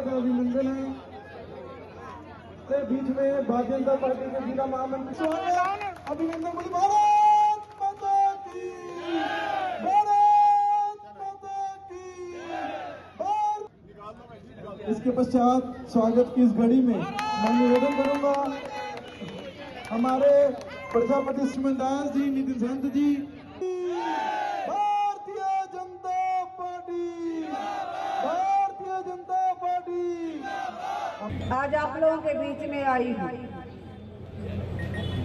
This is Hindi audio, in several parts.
हार्दिक अभिनंदन है। बीच में भारतीय जनता पार्टी के जिला महामंत्री स्वागत अभिनंदन। भारत माता की, भारत माता की। इसके पश्चात स्वागत की इस घड़ी में मैं निवेदन करूंगा हमारे प्रजापति सुमनदास जी, नितिन संत जी। Bharatiya Janata party, Bharatiya Janata party. आज आप लोगों के बीच में आई हूँ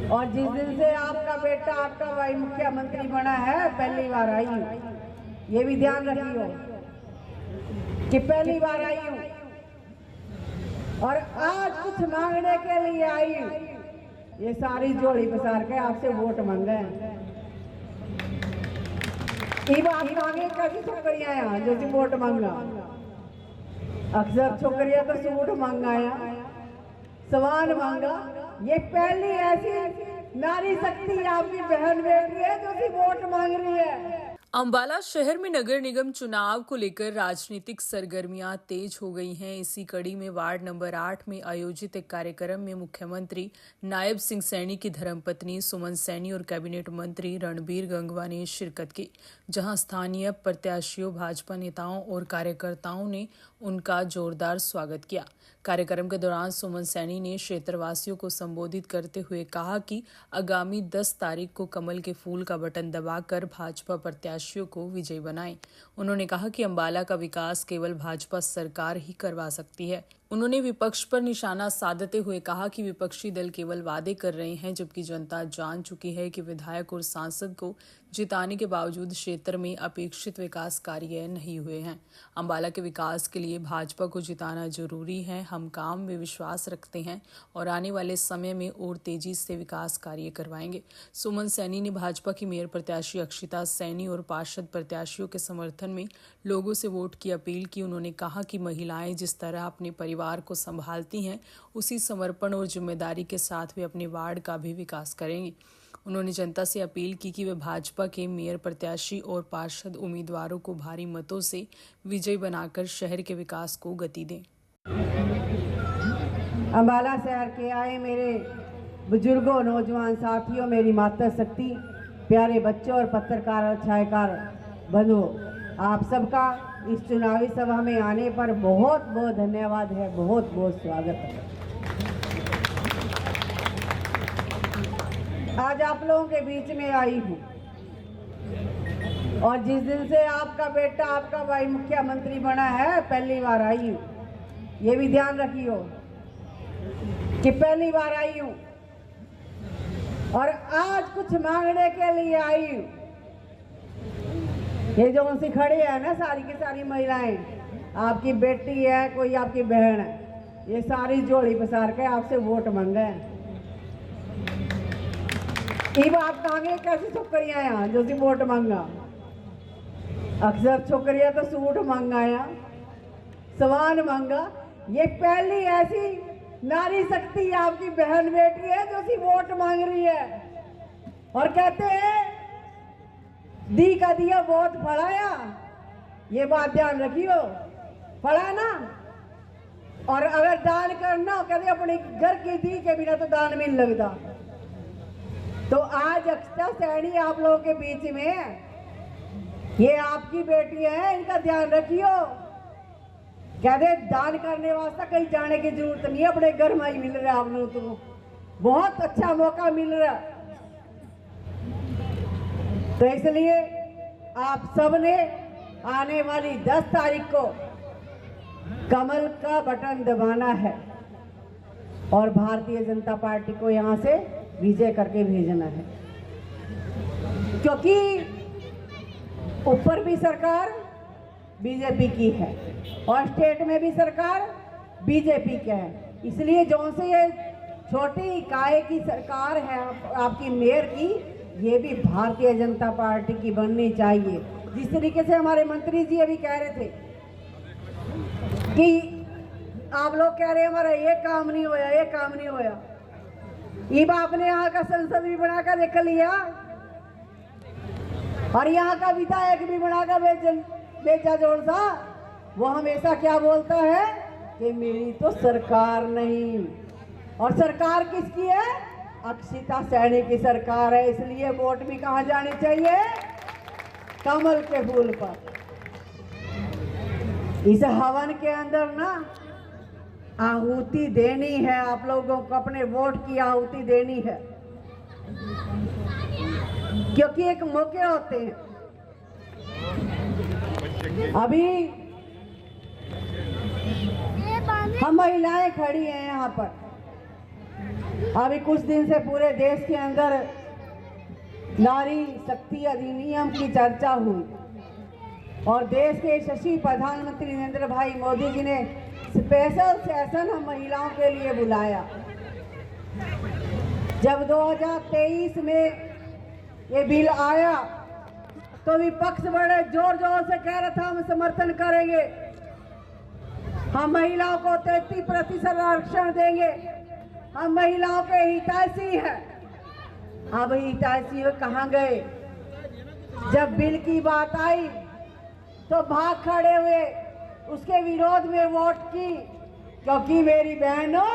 और जिस दिन से आपका बेटा, आपका भाई मुख्यमंत्री बना है, पहली बार आई हूँ। ये भी ध्यान रखियो कि पहली बार आई हूँ और आज कुछ मांगने के लिए आई हूँ। ये सारी जोड़ी पसार के आपसे वोट मांगे। ये बात मांगे कैसी छोकरियां यहाँ जो वोट मांगा। अक्सर छोकरियां तो सूट मांगाया, सवाल मांगा। ये पहली ऐसी नारी शक्ति आपकी बहन बेटी है जो वोट मांग रही है। अंबाला शहर में नगर निगम चुनाव को लेकर राजनीतिक सरगर्मियां तेज हो गई हैं। इसी कड़ी में वार्ड नंबर 8 में आयोजित एक कार्यक्रम में मुख्यमंत्री नायब सिंह सैनी की धर्मपत्नी सुमन सैनी और कैबिनेट मंत्री रणबीर गंगवा ने शिरकत की, जहां स्थानीय प्रत्याशियों, भाजपा नेताओं और कार्यकर्ताओं ने उनका जोरदार स्वागत किया। कार्यक्रम के दौरान सुमन सैनी ने क्षेत्रवासियों को संबोधित करते हुए कहा कि आगामी 10 तारीख को कमल के फूल का बटन दबाकर भाजपा प्रत्याशियों को विजयी बनाएं। उन्होंने कहा कि अंबाला का विकास केवल भाजपा सरकार ही करवा सकती है। उन्होंने विपक्ष पर निशाना साधते हुए कहा कि विपक्षी दल केवल वादे कर रहे हैं, जबकि जनता जान चुकी है कि विधायक और सांसद को जिताने के बावजूद क्षेत्र में अपेक्षित विकास कार्य नहीं हुए हैं। अंबाला के विकास के लिए भाजपा को जिताना जरूरी है। हम काम में विश्वास रखते हैं और आने वाले समय में और तेजी से विकास कार्य करवाएंगे। सुमन सैनी ने भाजपा की मेयर प्रत्याशी अक्षिता सैनी और पार्षद प्रत्याशियों के समर्थन में लोगों से वोट की अपील की। उन्होंने कहा कि महिलाएं जिस तरह अपने परिवार को संभालती हैं, उसी समर्पण और जिम्मेदारी के साथ वे अपने वार्ड का भी विकास करेंगी। उन्होंने जनता से अपील की कि वे भाजपा के मेयर प्रत्याशी और पार्षद उम्मीदवारों को भारी मतों से विजयी बनाकर शहर के विकास को गति दें। अंबाला शहर के आए मेरे बुजुर्गों, नौजवान साथियों, मेरी माता शक्ति, प्यारे बच्चों और पत्रकार और छायाकार बंधुओं, आप सबका इस चुनावी सभा में आने पर बहुत बहुत धन्यवाद है, बहुत बहुत स्वागत है। आज आप लोगों के बीच में आई हूँ और जिस दिन से आपका बेटा, आपका भाई मुख्यमंत्री बना है, पहली बार आई हूँ। ये भी ध्यान रखियो कि पहली बार आई हूँ और आज कुछ मांगने के लिए आई हूँ। ये जो उनसे खड़े हैं ना, सारी की सारी महिलाएं, आपकी बेटी है, कोई आपकी बहन है, ये सारी जोड़ी पसार के आपसे वोट मांगे। ये बात मांगे कैसी छोकरियां यहाँ जो वोट मांगा। अक्सर छोकरियां तो सूट मांगाया, सवाल मांगा। ये पहली ऐसी नारी शक्ति आपकी बहन बेटी है जो वोट मांग रही है और कहते हैं दी का दिया बहुत फड़ाया। ये बात ध्यान रखियो, फड़ा ना। और अगर दान करना, कहते अपने घर की दी के बिना तो दान में नहीं लगता। तो आज अक्षता सैनी आप लोगों के बीच में, ये आपकी बेटी है, इनका ध्यान रखियो। कहते दान करने वास्ते कहीं जाने की जरूरत नहीं है, अपने घर में ही मिल रहा है आप लोगों को, बहुत अच्छा मौका मिल रहा है। तो इसलिए आप सबने आने वाली 10 तारीख को कमल का बटन दबाना है और भारतीय जनता पार्टी को यहां से विजय करके भेजना है, क्योंकि ऊपर भी सरकार बीजेपी की है और स्टेट में भी सरकार बीजेपी की है। इसलिए जो से ये छोटी इकाई की सरकार है आपकी मेयर की, ये भी भारतीय जनता पार्टी की बननी चाहिए। जिस तरीके से हमारे मंत्री जी अभी कह रहे थे कि आप लोग कह रहे हैं हमारा ये काम नहीं होया, ये काम नहीं होया। ये आपने यहाँ का संसद भी बनाकर देख लिया और यहाँ का विधायक भी बनाकर भेजा जोड़ सा। वो हमेशा क्या बोलता है कि मेरी तो सरकार नहीं। और सरकार किसकी है? अक्षिता सैनी की सरकार है। इसलिए वोट भी कहाँ जानी चाहिए? कमल के फूल पर। इस हवन के अंदर ना आहुति देनी है, आप लोगों को अपने वोट की आहुति देनी है, क्योंकि एक मौके होते हैं। अभी हम महिलाएं खड़ी हैं यहाँ पर। अभी कुछ दिन से पूरे देश के अंदर नारी शक्ति अधिनियम की चर्चा हुई और देश के यशस्वी प्रधानमंत्री नरेंद्र भाई मोदी जी ने स्पेशल सेशन हम महिलाओं के लिए बुलाया। जब 2023 में ये बिल आया तो विपक्ष बड़े जोर जोर से कह रहा था हम समर्थन करेंगे, हम महिलाओं को 33% आरक्षण देंगे, हम महिलाओं के हितैषी हैं। अब हितैषी कहाँ गए? जब बिल की बात आई तो भाग खड़े हुए, उसके विरोध में वोट की, क्योंकि मेरी बहनों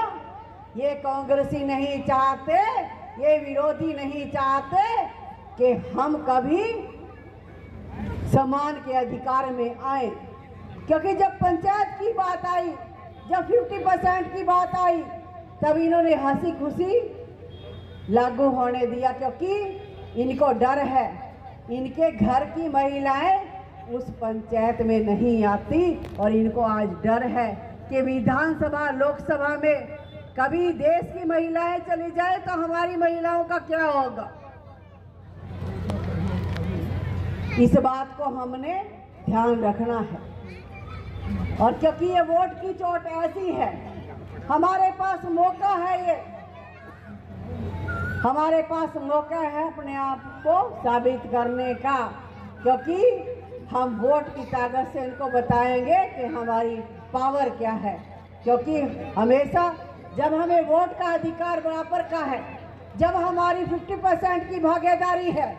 ये कांग्रेसी नहीं चाहते, ये विरोधी नहीं चाहते कि हम कभी समान के अधिकार में आए। क्योंकि जब पंचायत की बात आई, जब 50% की बात आई, तब इन्होंने हंसी खुशी लागू होने दिया, क्योंकि इनको डर है इनके घर की महिलाएं उस पंचायत में नहीं आती। और इनको आज डर है कि विधानसभा लोकसभा में कभी देश की महिलाएं चली जाए तो हमारी महिलाओं का क्या होगा। इस बात को हमने ध्यान रखना है। और क्योंकि ये वोट की चोट ऐसी है, हमारे पास मौका है, ये हमारे पास मौका है अपने आप को साबित करने का, क्योंकि हम वोट की ताकत से इनको बताएंगे कि हमारी पावर क्या है। क्योंकि हमेशा जब हमें वोट का अधिकार बराबर का है, जब हमारी 50% की भागीदारी है,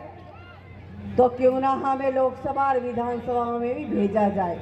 तो क्यों ना हमें लोकसभा और विधानसभा में भी भेजा जाए।